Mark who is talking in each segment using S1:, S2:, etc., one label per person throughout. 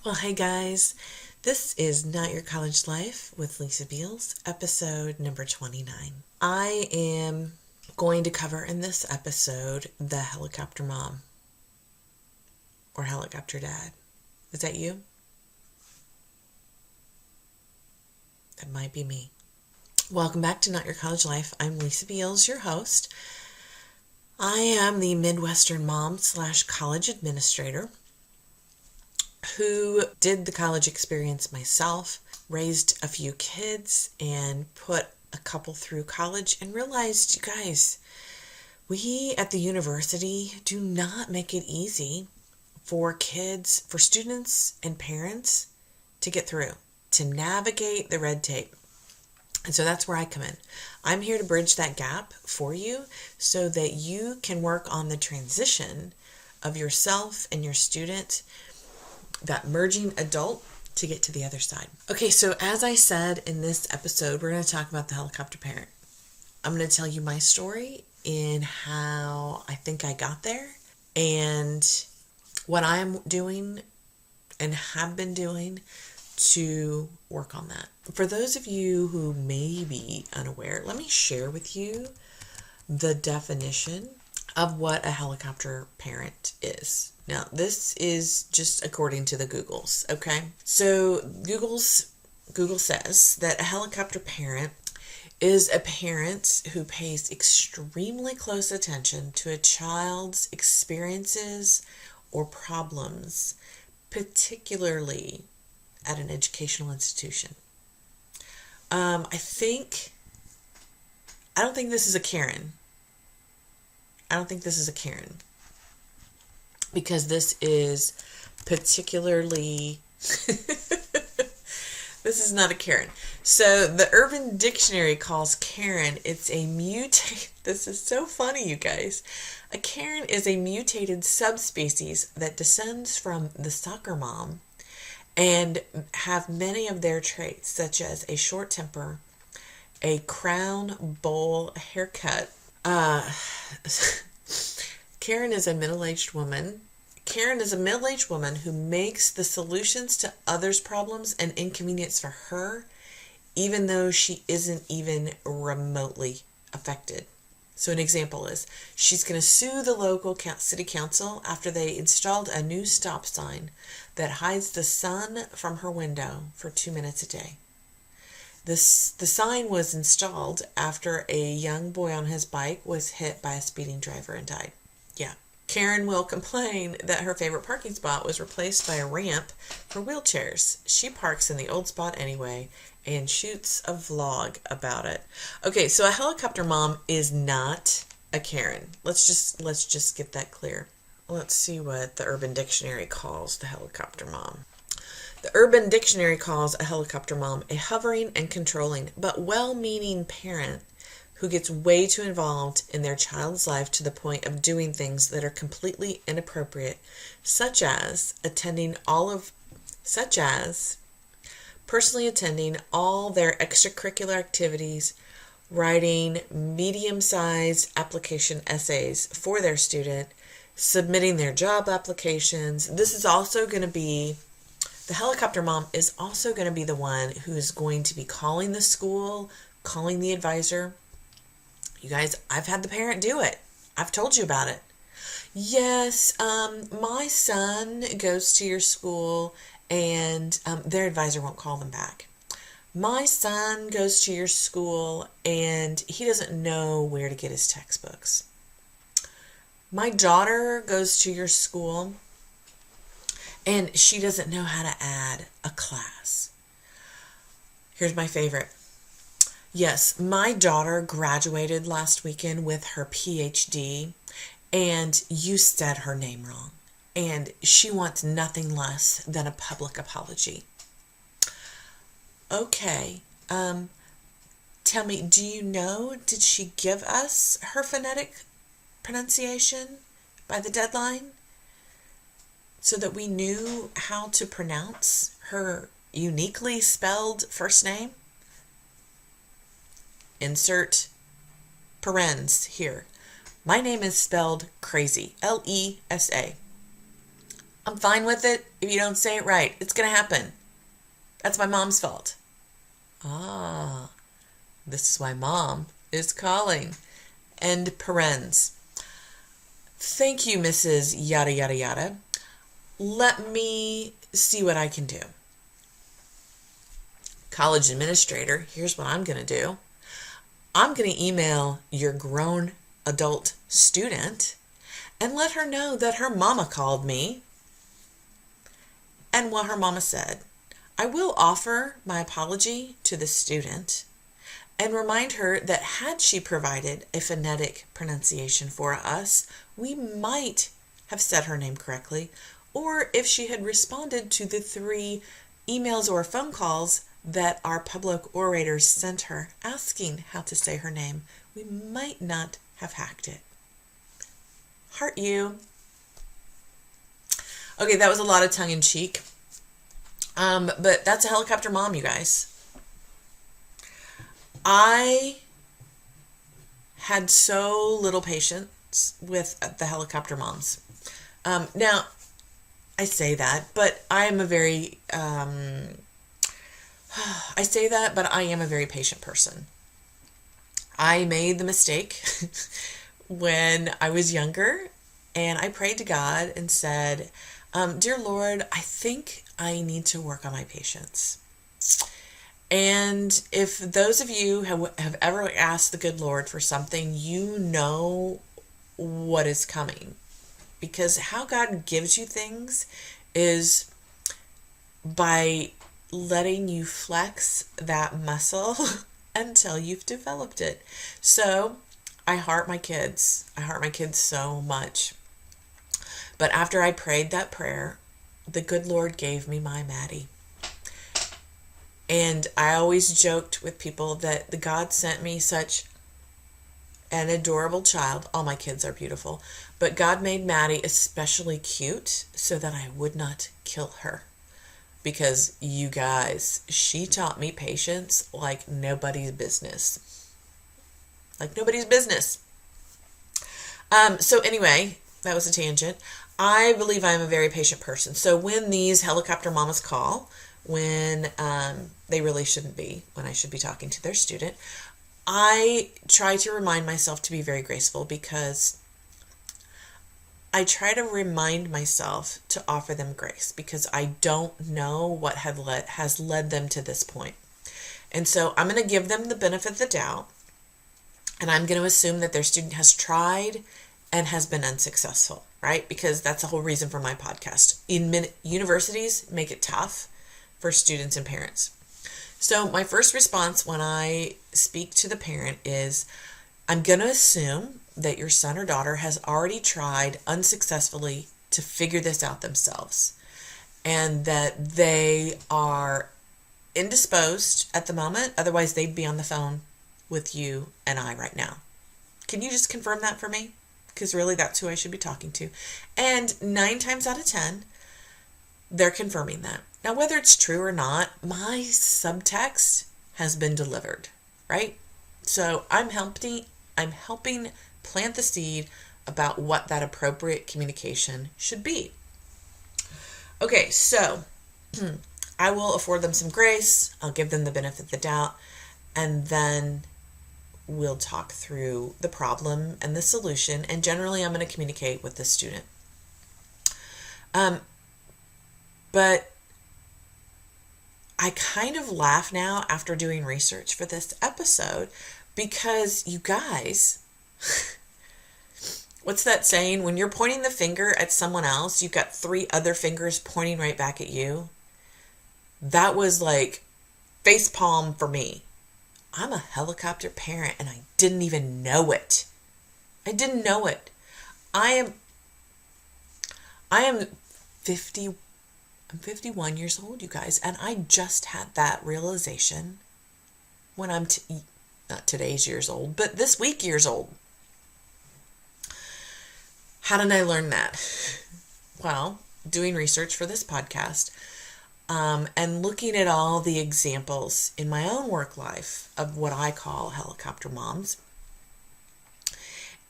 S1: Well, hey guys, this is Not Your College Life with Lesa Beals, episode number 29. I am going to cover in this episode the helicopter mom or helicopter dad. Is that you? That might be me. Welcome back to Not Your College Life. I'm Lesa Beals, your host. I am the Midwestern mom / college administrator who did the college experience myself, raised a few kids, and put a couple through college, and realized, you guys, we at the university do not make it easy for kids, for students and parents to get through, to navigate the red tape. And so that's where I come in. I'm here to bridge that gap for you so that you can work on the transition of yourself and your student, that merging adult, to get to the other side. Okay, so as I said in this episode, we're going to talk about the helicopter parent. I'm going to tell you my story in how I think I got there and what I'm doing and have been doing to work on that. For those of you who may be unaware, let me share with you the definition of what a helicopter parent is. Now, this is just according to the Googles, okay? So Google says that a helicopter parent is a parent who pays extremely close attention to a child's experiences or problems, particularly at an educational institution. I don't think this is a Karen. I don't think this is a Karen. Because this is particularly, this is not a Karen. So the Urban Dictionary calls Karen, it's a this is so funny, you guys. A Karen is a mutated subspecies that descends from the soccer mom and have many of their traits, such as a short temper, a crown bowl haircut. Karen is a middle-aged woman. Karen is a middle-aged woman who makes the solutions to others' problems an inconvenience for her, even though she isn't even remotely affected. So an example is, she's going to sue the local city council after they installed a new stop sign that hides the sun from her window for 2 minutes a day. The sign was installed after a young boy on his bike was hit by a speeding driver and died. Yeah. Karen will complain that her favorite parking spot was replaced by a ramp for wheelchairs. She parks in the old spot anyway and shoots a vlog about it. Okay, so a helicopter mom is not a Karen. Let's just get that clear. Let's see what the Urban Dictionary calls the helicopter mom. The Urban Dictionary calls a helicopter mom a hovering and controlling but well-meaning parent who gets way too involved in their child's life to the point of doing things that are completely inappropriate, such as personally attending all their extracurricular activities, writing medium-sized application essays for their student, submitting their job applications. The helicopter mom is also going to be the one who is going to be calling the school, calling the advisor. You guys, I've had the parent do it. I've told you about it. Yes, my son goes to your school and their advisor won't call them back. My son goes to your school and he doesn't know where to get his textbooks. My daughter goes to your school and she doesn't know how to add a class. Here's my favorite. Yes, my daughter graduated last weekend with her PhD, and you said her name wrong, and she wants nothing less than a public apology. Okay, tell me, did she give us her phonetic pronunciation by the deadline so that we knew how to pronounce her uniquely spelled first name? Insert parens here. My name is spelled crazy. Lesa. I'm fine with it if you don't say it right. It's going to happen. That's my mom's fault. Ah, this is why mom is calling. End parens. Thank you, Mrs. Yada Yada Yada. Let me see what I can do. College administrator, here's what I'm going to do. I'm going to email your grown adult student and let her know that her mama called me and what her mama said. I will offer my apology to the student and remind her that had she provided a phonetic pronunciation for us, we might have said her name correctly, or if she had responded to the 3 emails or phone calls that our public orators sent her asking how to say her name, we might not have hacked it. Heart you. Okay, that was a lot of tongue-in-cheek. But that's a helicopter mom, you guys. I had so little patience with the helicopter moms. Now, I say that, but I am a very, I am a very patient person. I made the mistake when I was younger, and I prayed to God and said, Dear Lord, I think I need to work on my patience. And if those of you have ever asked the good Lord for something, you know what is coming. Because how God gives you things is by letting you flex that muscle until you've developed it. So I heart my kids. I heart my kids so much. But after I prayed that prayer, the good Lord gave me my Maddie. And I always joked with people that the God sent me such an adorable child. All my kids are beautiful. But God made Maddie especially cute so that I would not kill her. Because you guys, she taught me patience like nobody's business. Like nobody's business. So anyway, that was a tangent. I believe I'm a very patient person. So when these helicopter mamas call, when they really shouldn't be, when I should be talking to their student, I try to remind myself to be very graceful, because I try to remind myself to offer them grace, because I don't know what has led them to this point. And so I'm going to give them the benefit of the doubt, and I'm going to assume that their student has tried and has been unsuccessful, right? Because that's the whole reason for my podcast. Universities make it tough for students and parents. So my first response when I speak to the parent is, I'm going to assume that your son or daughter has already tried unsuccessfully to figure this out themselves, and that they are indisposed at the moment. Otherwise, they'd be on the phone with you and I right now. Can you just confirm that for me? Because really, that's who I should be talking to. And 9 times out of 10, they're confirming that. Now, whether it's true or not, my subtext has been delivered, right? So I'm helping plant the seed about what that appropriate communication should be. Okay, so I will afford them some grace. I'll give them the benefit of the doubt, and then we'll talk through the problem and the solution. And generally, I'm going to communicate with the student. But I kind of laugh now after doing research for this episode, because you guys, what's that saying? When you're pointing the finger at someone else, you've got 3 other fingers pointing right back at you. That was like face palm for me. I'm a helicopter parent and I didn't even know it. I didn't know it. I am 50. I'm 51 years old, you guys, and I just had that realization when I'm not today's years old, but this week years old. How did I learn that? Well, doing research for this podcast, and looking at all the examples in my own work life of what I call helicopter moms.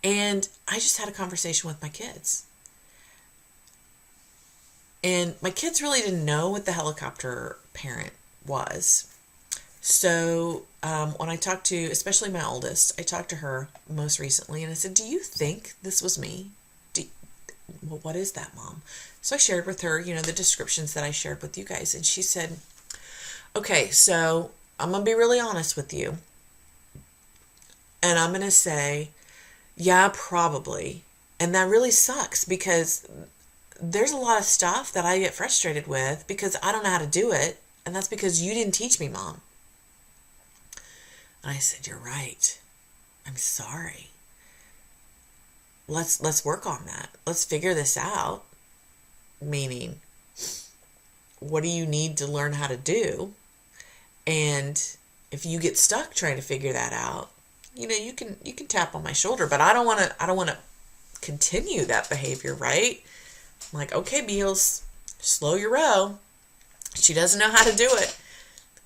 S1: And I just had a conversation with my kids. And my kids really didn't know what the helicopter parent was. So when I talked to, especially my oldest, I talked to her most recently and I said, do you think this was me? Well, what is that, Mom? So I shared with her, the descriptions that I shared with you guys. And she said, okay, so I'm going to be really honest with you. And I'm going to say, yeah, probably. And that really sucks because there's a lot of stuff that I get frustrated with because I don't know how to do it. And that's because you didn't teach me, Mom. And I said, you're right. I'm sorry. Let's work on that. Let's figure this out. Meaning, what do you need to learn how to do? And if you get stuck trying to figure that out, you can tap on my shoulder, but I don't want to continue that behavior, right? I'm like, okay, Beals, slow your roll. She doesn't know how to do it.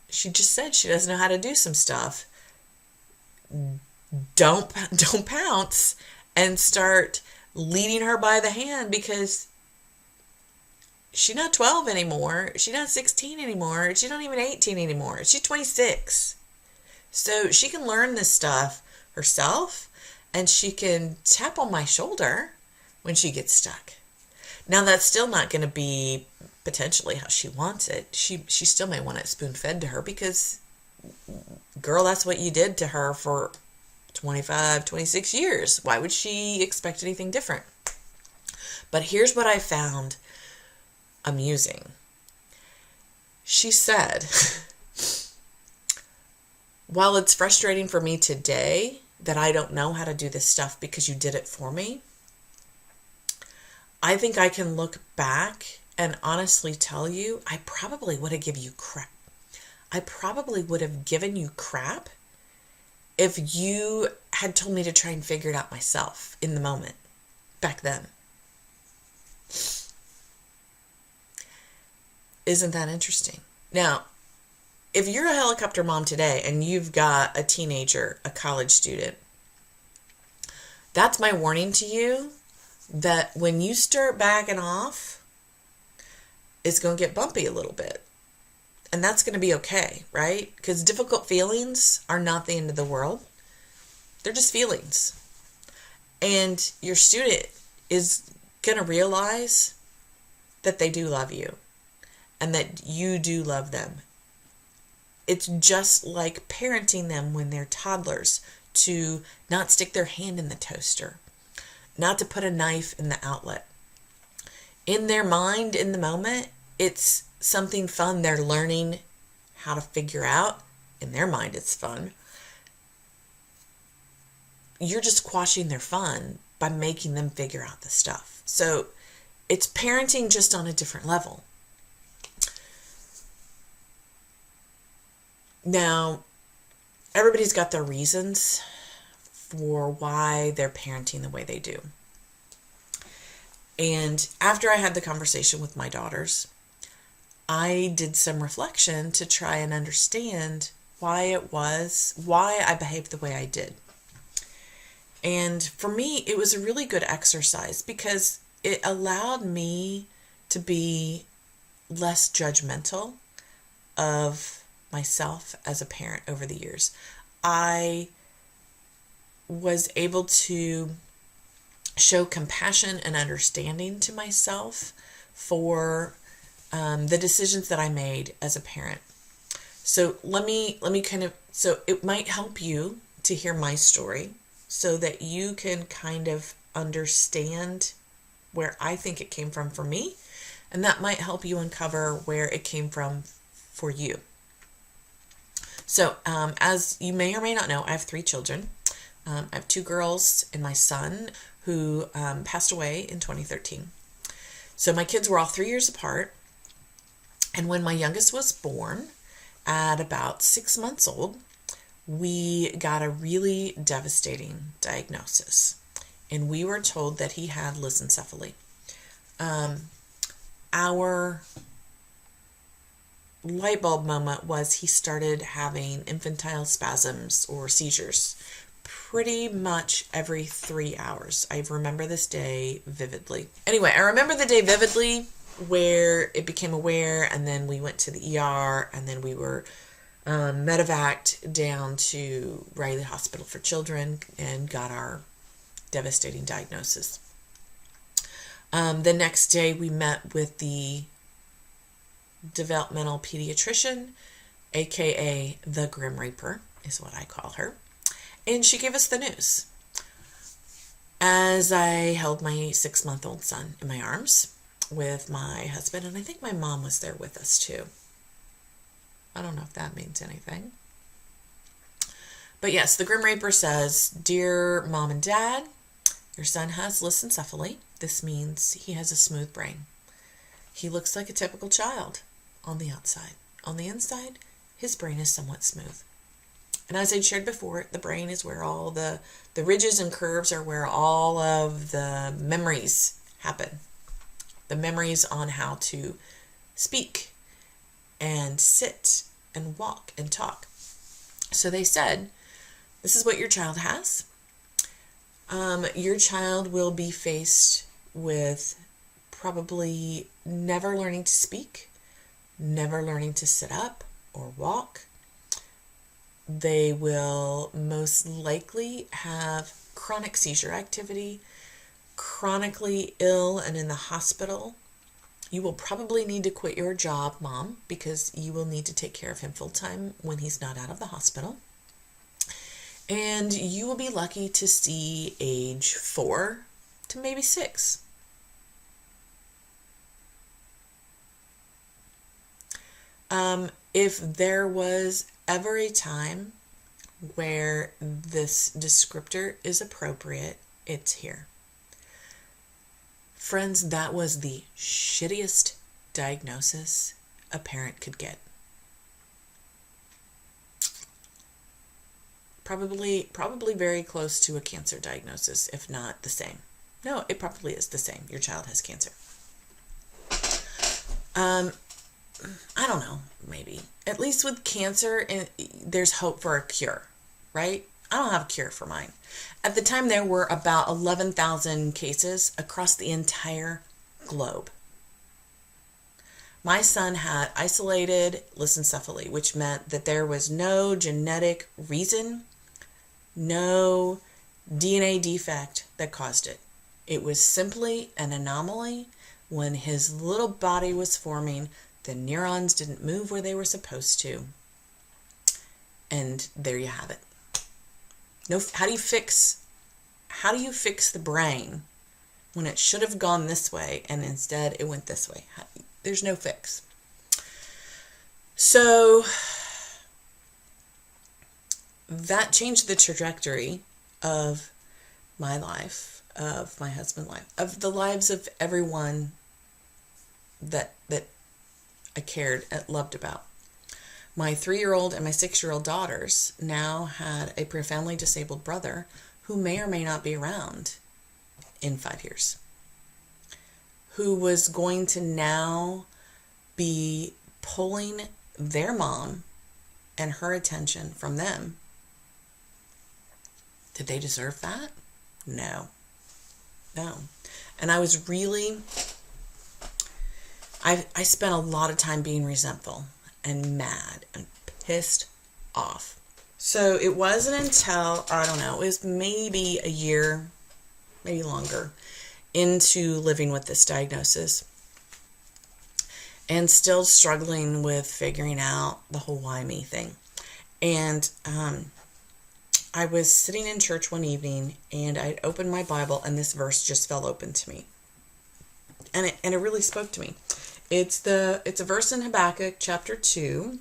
S1: She just said she doesn't know how to do some stuff. Don't pounce and start leading her by the hand because she's not 12 anymore. She's not 16 anymore. She's not even 18 anymore. She's 26. So she can learn this stuff herself and she can tap on my shoulder when she gets stuck. Now that's still not going to be potentially how she wants it. She still may want it spoon-fed to her because, girl, that's what you did to her for 25, 26 years. Why would she expect anything different? But here's what I found amusing. She said, while it's frustrating for me today that I don't know how to do this stuff because you did it for me, I think I can look back and honestly tell you, I probably would have given you crap. I probably would have given you crap if you had told me to try and figure it out myself in the moment back then. Isn't that interesting? Now, if you're a helicopter mom today and you've got a teenager, a college student, that's my warning to you that when you start backing off, it's going to get bumpy a little bit. And that's going to be okay, right? Because difficult feelings are not the end of the world. They're just feelings. And your student is going to realize that they do love you and that you do love them. It's just like parenting them when they're toddlers to not stick their hand in the toaster, not to put a knife in the outlet. In their mind, in the moment, it's something fun they're learning how to figure out. In their mind, it's fun. You're just quashing their fun by making them figure out the stuff. So it's parenting just on a different level. Now, everybody's got their reasons for why they're parenting the way they do. And after I had the conversation with my daughters, I did some reflection to try and understand why I behaved the way I did. And for me, it was a really good exercise because it allowed me to be less judgmental of myself as a parent over the years. I was able to show compassion and understanding to myself for the decisions that I made as a parent. So let me so it might help you to hear my story so that you can kind of understand where I think it came from for me, and that might help you uncover where it came from for you. So as you may or may not know, I have 3 children. I have 2 girls and my son who passed away in 2013. So my kids were all 3 years apart. And when my youngest was born, at about 6 months old, we got a really devastating diagnosis. And we were told that he had lissencephaly. Our light bulb moment was he started having infantile spasms or seizures pretty much every 3 hours. I remember this day vividly. Anyway, I remember the day vividly where it became aware, and then we went to the ER, and then we were medevaced down to Riley Hospital for Children and got our devastating diagnosis. The next day we met with the developmental pediatrician, aka the Grim Reaper is what I call her, and she gave us the news. As I held my 6-month-old son in my arms with my husband, and I think my mom was there with us too. I don't know if that means anything. But yes, the Grim Reaper says, "Dear Mom and Dad, your son has lissencephaly. This means he has a smooth brain. He looks like a typical child on the outside. On the inside, his brain is somewhat smooth." And as I shared before, the brain is where all the ridges and curves are where all of the memories happen. The memories on how to speak and sit and walk and talk. So they said, this is what your child has. Your child will be faced with probably never learning to speak, never learning to sit up or walk. They will most likely have chronic seizure activity, chronically ill and in the hospital. You will probably need to quit your job, Mom, because you will need to take care of him full time when he's not out of the hospital. And you will be lucky to see age 4 to maybe 6. If there was ever a time where this descriptor is appropriate, it's here. Friends, that was the shittiest diagnosis a parent could get. Probably very close to a cancer diagnosis, if not the same. No, it probably is the same. Your child has cancer. I don't know, maybe. At least with cancer, there's hope for a cure, right? I don't have a cure for mine. At the time, there were about 11,000 cases across the entire globe. My son had isolated lissencephaly, which meant that there was no genetic reason, no DNA defect that caused it. It was simply an anomaly. When his little body was forming, the neurons didn't move where they were supposed to. And there you have it. No, how do you fix the brain when it should have gone this way and instead it went this way? There's no fix. So that changed the trajectory of my life, of my husband's life, of the lives of everyone that I cared and loved about. My 3-year-old and my 6-year-old daughters now had a profoundly disabled brother who may or may not be around in 5 years, who was going to now be pulling their mom and her attention from them. Did they deserve that? No. And I was really, I spent a lot of time being resentful and mad and pissed off. So it wasn't until, I don't know, it was maybe a year, maybe longer, into living with this diagnosis and still struggling with figuring out the whole why me thing. And I was sitting in church one evening and I'd opened my Bible and this verse just fell open to me. And it really spoke to me. It's a verse in Habakkuk chapter 2,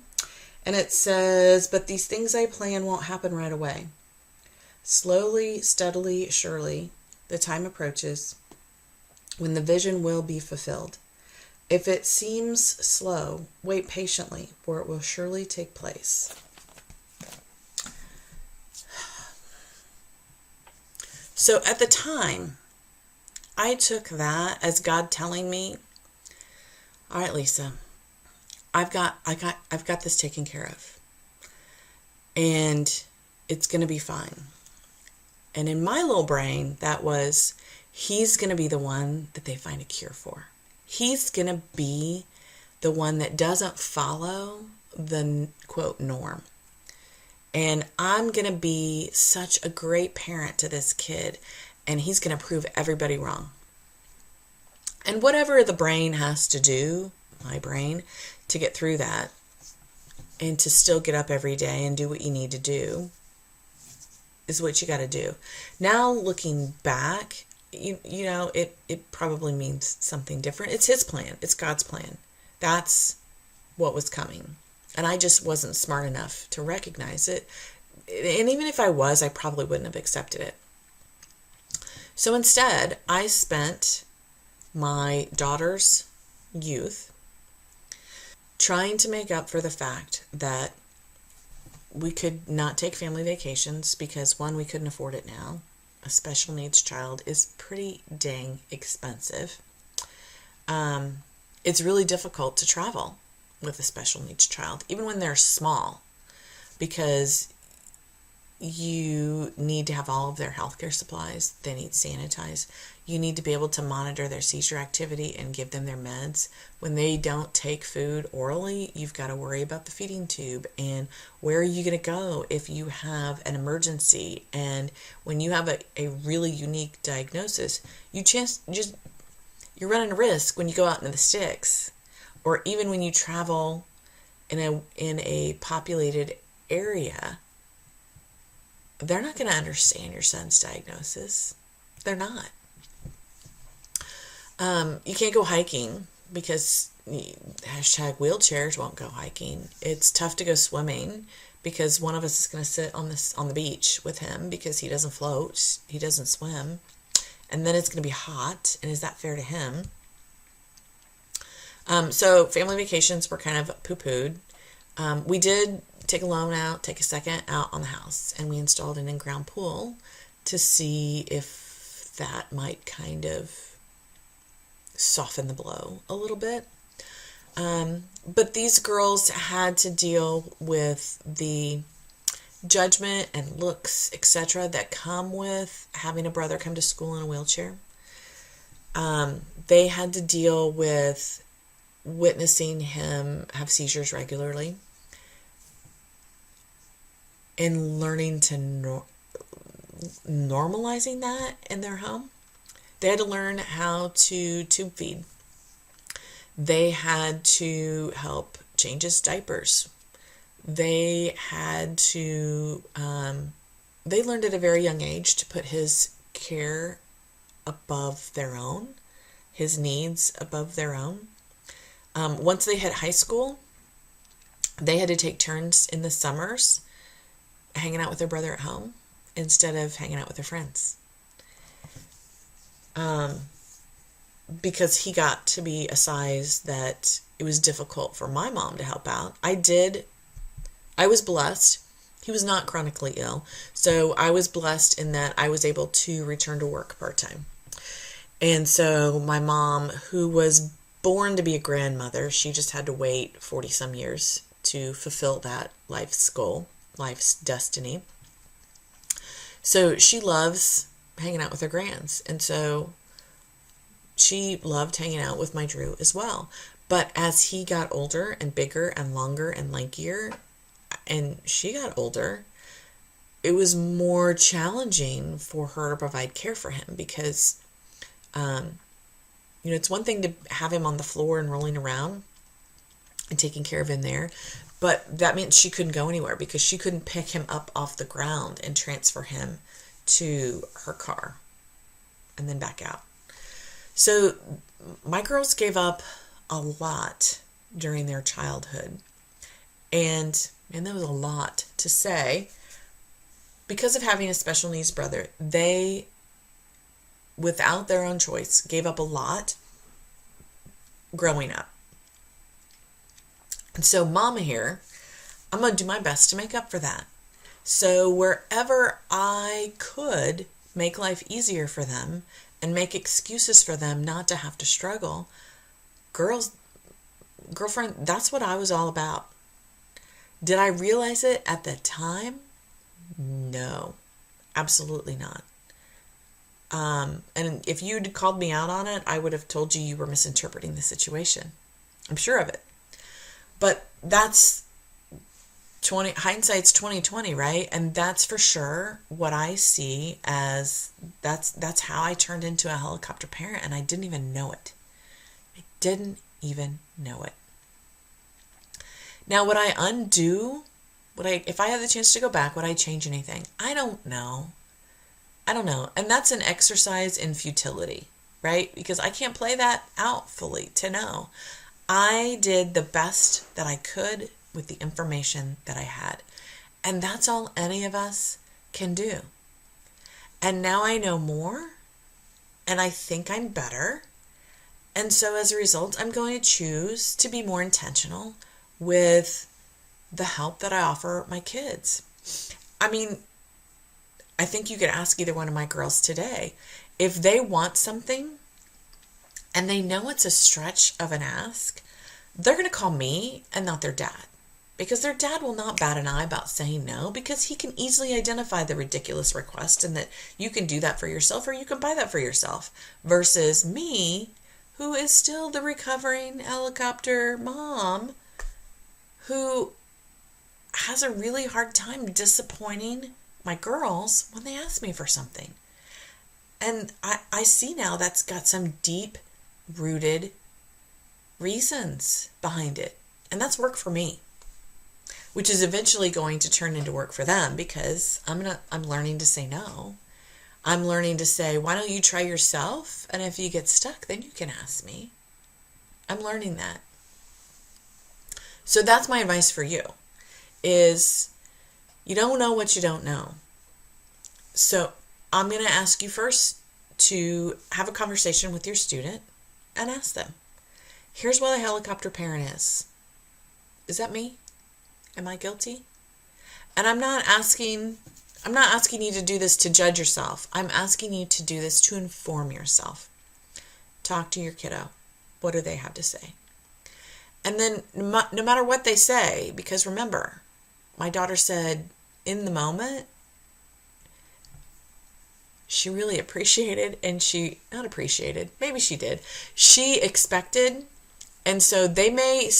S1: and it says, "But these things I plan won't happen right away. Slowly, steadily, surely, the time approaches when the vision will be fulfilled. If it seems slow, wait patiently, for it will surely take place." So at the time, I took that as God telling me, all right, Lesa, I've got this taken care of. And it's going to be fine. And in my little brain, that was, he's going to be the one that they find a cure for. He's going to be the one that doesn't follow the quote norm. And I'm going to be such a great parent to this kid, and he's going to prove everybody wrong. And whatever the brain has to do, my brain, to get through that and to still get up every day and do what you need to do is what you got to do. Now, looking back, you know, it probably means something different. It's his plan. It's God's plan. That's what was coming. And I just wasn't smart enough to recognize it. And even if I was, I probably wouldn't have accepted it. So instead, I spent my daughter's youth trying to make up for the fact that we could not take family vacations because, one, we couldn't afford it now. A special needs child is pretty dang expensive. It's really difficult to travel with a special needs child, even when they're small, because you need to have all of their healthcare supplies. They need sanitized. You need to be able to monitor their seizure activity and give them their meds. When they don't take food orally, you've got to worry about the feeding tube and where are you going to go if you have an emergency. And when you have a really unique diagnosis, you're running a risk when you go out into the sticks, or even when you travel in a populated area. They're not going to understand your son's diagnosis. They're not. You can't go hiking because hashtag wheelchairs won't go hiking. It's tough to go swimming because one of us is going to sit on the beach with him because he doesn't float, he doesn't swim, and then it's going to be hot. And is that fair to him? So family vacations were kind of poo-pooed. We did take a second out on the house, and we installed an in-ground pool to see if that might kind of soften the blow a little bit. But these girls had to deal with the judgment and looks, etc., that come with having a brother come to school in a wheelchair. They had to deal with witnessing him have seizures regularly and learning to normalizing that in their home. They had to learn how to tube feed. They had to help change his diapers. They had to, they learned at a very young age to put his care above their own, his needs above their own. Once they hit high school, they had to take turns in the summers hanging out with their brother at home instead of hanging out with their friends. Because he got to be a size that it was difficult for my mom to help out. I was blessed. He was not chronically ill. So I was blessed in that I was able to return to work part-time. And so my mom, who was born to be a grandmother, she just had to wait 40 some years to fulfill that life's goal, life's destiny. So she loves hanging out with her grands. And so she loved hanging out with my Drew as well. But as he got older and bigger and longer and lankier, and she got older, it was more challenging for her to provide care for him because, it's one thing to have him on the floor and rolling around and taking care of him there, but that meant she couldn't go anywhere because she couldn't pick him up off the ground and transfer him to her car and then back out. So my girls gave up a lot during their childhood. And there was a lot to say. Because of having a special needs brother, they, without their own choice, gave up a lot growing up. And so mama here, I'm going to do my best to make up for that. So wherever I could make life easier for them and make excuses for them not to have to struggle, girlfriend, that's what I was all about. Did I realize it at the time? No, absolutely not. And if you'd called me out on it, I would have told you were misinterpreting the situation. I'm sure of it. But that's hindsight's 2020, right? And that's for sure what I see as that's how I turned into a helicopter parent, and I didn't even know it. I didn't even know it. Now, would I undo? If I had the chance to go back, would I change anything? I don't know. And that's an exercise in futility, right? Because I can't play that out fully to know. I did the best that I could with the information that I had. And that's all any of us can do. And now I know more, and I think I'm better. And so as a result, I'm going to choose to be more intentional with the help that I offer my kids. I mean, I think you could ask either one of my girls today. If they want something and they know it's a stretch of an ask, they're going to call me and not their dad. Because their dad will not bat an eye about saying no, because he can easily identify the ridiculous request and that you can do that for yourself or you can buy that for yourself. Versus me, who is still the recovering helicopter mom, who has a really hard time disappointing my girls when they ask me for something. And I see now that's got some deep rooted reasons behind it. And that's work for me, which is eventually going to turn into work for them, because I'm learning to say no. I'm learning to say, why don't you try yourself? And if you get stuck, then you can ask me. I'm learning that. So that's my advice for you, is you don't know what you don't know. So I'm going to ask you first to have a conversation with your student and ask them, here's what a helicopter parent is. Is that me? Am I guilty? And I'm not asking you to do this to judge yourself. I'm asking you to do this to inform yourself. Talk to your kiddo. What do they have to say? And then no matter what they say, because remember, my daughter said in the moment, she really appreciated, and maybe she did. She expected, and so they may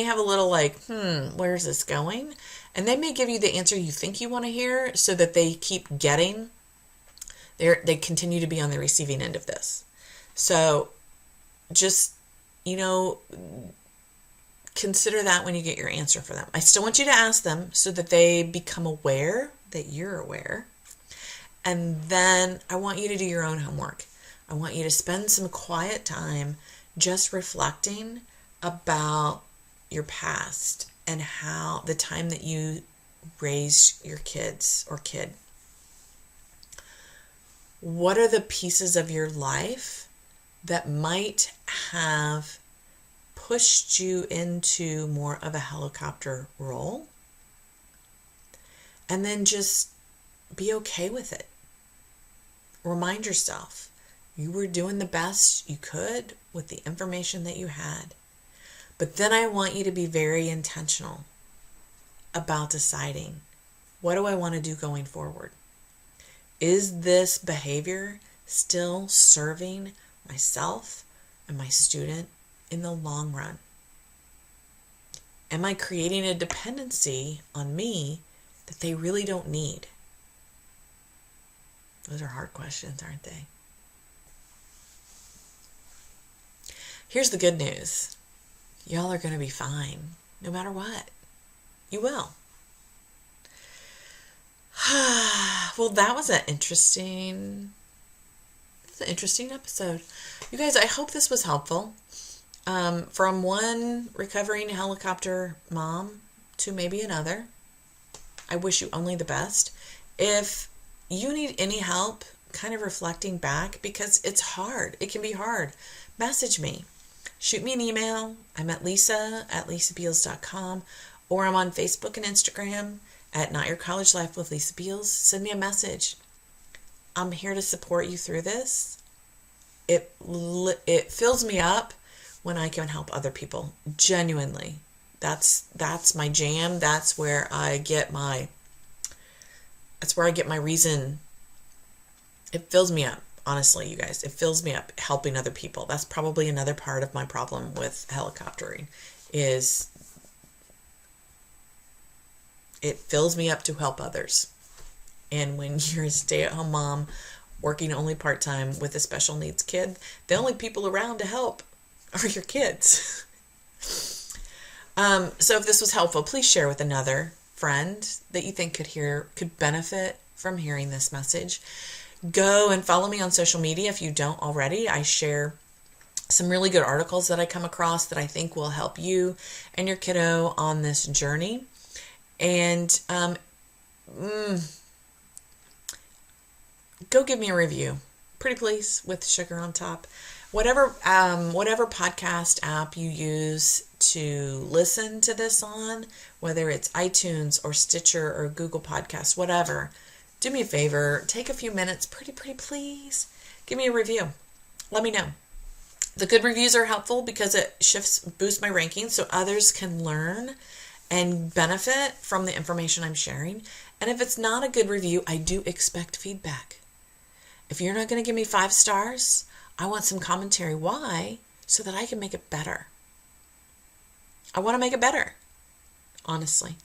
S1: have a little like, where's this going? And they may give you the answer you think you want to hear, so that they keep getting, they continue to be on the receiving end of this. So just, consider that when you get your answer for them. I still want you to ask them so that they become aware that you're aware. And then I want you to do your own homework. I want you to spend some quiet time just reflecting about your past and how the time that you raised your kids or kid. What are the pieces of your life that might have pushed you into more of a helicopter role? And then just be okay with it. Remind yourself you were doing the best you could with the information that you had. But then I want you to be very intentional about deciding, what do I want to do going forward? Is this behavior still serving myself and my student in the long run? Am I creating a dependency on me that they really don't need? Those are hard questions, aren't they? Here's the good news. Y'all are going to be fine, no matter what. You will. Well, that was an interesting episode. You guys, I hope this was helpful. From one recovering helicopter mom to maybe another. I wish you only the best. If you need any help kind of reflecting back, because it's hard. It can be hard. Message me. Shoot me an email. I'm at Lesa@LesaBeals.com, or I'm on Facebook and Instagram at Not Your College Life with Lesa Beals. Send me a message. I'm here to support you through this. It fills me up when I can help other people. Genuinely. That's my jam. That's where I get my reason It fills me up. Honestly, you guys, it fills me up helping other people. That's probably another part of my problem with helicoptering is it fills me up to help others. And when you're a stay-at-home mom working only part-time with a special needs kid, the only people around to help are your kids. So if this was helpful, please share with another friend that you think could benefit from hearing this message. Go and follow me on social media if you don't already. I share some really good articles that I come across that I think will help you and your kiddo on this journey. And go give me a review, pretty please, with sugar on top. Whatever podcast app you use to listen to this on, whether it's iTunes or Stitcher or Google Podcasts, whatever, do me a favor, take a few minutes, pretty please, give me a review. Let me know. The good reviews are helpful because it boosts my rankings so others can learn and benefit from the information I'm sharing. And if it's not a good review, I do expect feedback. If you're not going to give me 5 stars, I want some commentary why, so that I can make it better. I want to make it better, honestly.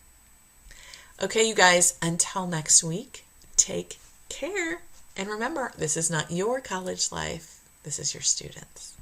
S1: Okay, you guys, until next week, take care. And remember, this is not your college life. This is your students.